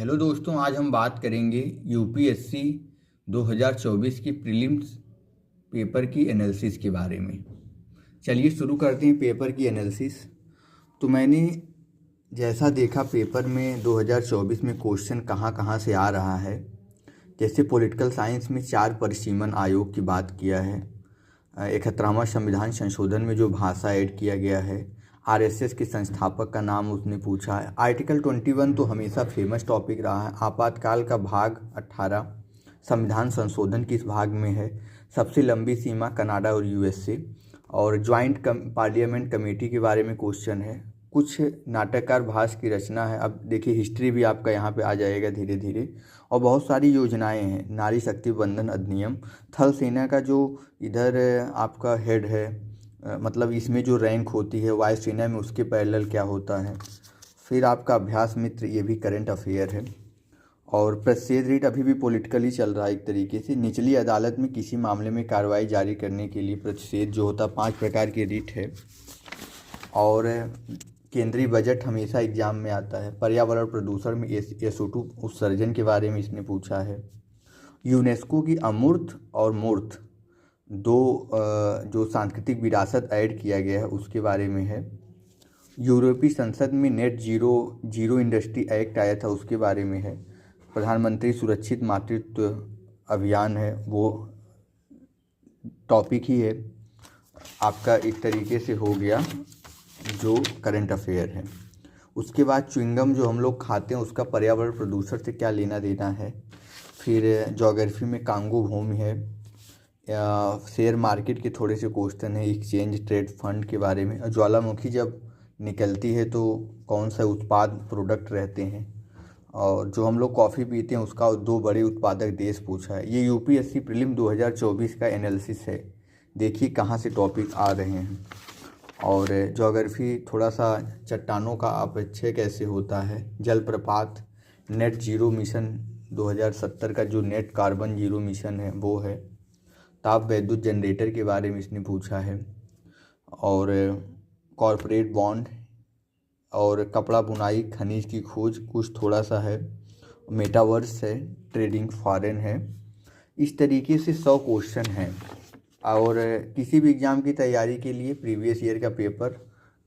Hello दोस्तों, आज हम बात करेंगे यूपीएससी 2024 की प्रीलिम्स पेपर की एनालिसिस के बारे में। चलिए शुरू करते हैं पेपर की एनालिसिस। तो मैंने जैसा देखा पेपर में 2024 में क्वेश्चन कहाँ कहाँ से आ रहा है, जैसे पॉलिटिकल साइंस में 4 परिसीमन आयोग की बात किया है। 71वां संविधान संशोधन में जो भाषा ऐड किया गया है, आरएसएस के संस्थापक का नाम उसने पूछा है। आर्टिकल 21 तो हमेशा फेमस टॉपिक रहा है। आपातकाल का भाग 18 संविधान संशोधन किस भाग में है। सबसे लंबी सीमा कनाडा और यूएसए। और ज्वाइंट पार्लियामेंट कमेटी के बारे में क्वेश्चन है। कुछ नाटककार भाष की रचना है। अब देखिए हिस्ट्री भी आपका यहाँ पे आ जाएगा धीरे धीरे। और बहुत सारी योजनाएं हैं। नारी शक्ति बंधन अधिनियम, थल सेना का जो इधर आपका हेड है, मतलब इसमें जो रैंक होती है वायुसेना में, उसके पैरेलल क्या होता है। फिर आपका अभ्यास मित्र, ये भी करंट अफेयर है। और प्रतिषेध रीट अभी भी पॉलिटिकली चल रहा है एक तरीके से। निचली अदालत में किसी मामले में कार्रवाई जारी करने के लिए प्रतिषेध जो होता है, 5 प्रकार की रीट है। और केंद्रीय बजट हमेशा एग्जाम में आता है। पर्यावरण प्रदूषण में SO2 उत्सर्जन के बारे में इसने पूछा है। यूनेस्को की अमूर्त और मूर्त दो जो सांस्कृतिक विरासत ऐड किया गया है उसके बारे में है। यूरोपीय संसद में नेट जीरो इंडस्ट्री एक्ट आया था, उसके बारे में है। प्रधानमंत्री सुरक्षित मातृत्व अभियान है, वो टॉपिक ही है आपका, एक तरीके से हो गया जो करंट अफेयर है। उसके बाद च्युइंगम जो हम लोग खाते हैं उसका पर्यावरण प्रदूषण से क्या लेना देना है। फिर ज्योग्राफी में कांगो भूमि है। शेयर मार्केट के थोड़े से क्वेश्चन है, एक्सचेंज ट्रेड फंड के बारे में। ज्वालामुखी जब निकलती है तो कौन सा उत्पाद प्रोडक्ट रहते हैं। और जो हम लोग कॉफ़ी पीते हैं उसका 2 बड़े उत्पादक देश पूछा है। ये यूपीएससी प्रीलिम 2024 का एनालिसिस है। देखिए कहाँ से टॉपिक आ रहे हैं। और ज्योग्राफी थोड़ा सा चट्टानों का अपक्षय कैसे होता है, जलप्रपात, नेट जीरो मिशन 2070 का जो नेट कार्बन जीरो मिशन है वो है। ताप विद्युत जनरेटर के बारे में इसने पूछा है। और कॉरपोरेट बॉन्ड और कपड़ा बुनाई, खनिज की खोज कुछ थोड़ा सा है। मेटावर्स है, ट्रेडिंग फॉरेन है। इस तरीके से 100 क्वेश्चन हैं। और किसी भी एग्ज़ाम की तैयारी के लिए प्रीवियस ईयर का पेपर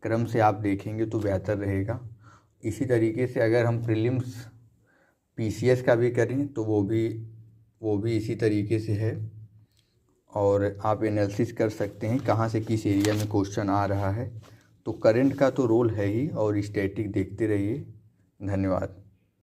क्रम से आप देखेंगे तो बेहतर रहेगा। इसी तरीके से अगर हम प्रीलिम्स पीसीएस का भी करें तो वो भी इसी तरीके से है। और आप एनालिसिस कर सकते हैं कहाँ से किस एरिया में क्वेश्चन आ रहा है। तो करंट का तो रोल है ही, और स्टैटिक देखते रहिए। धन्यवाद।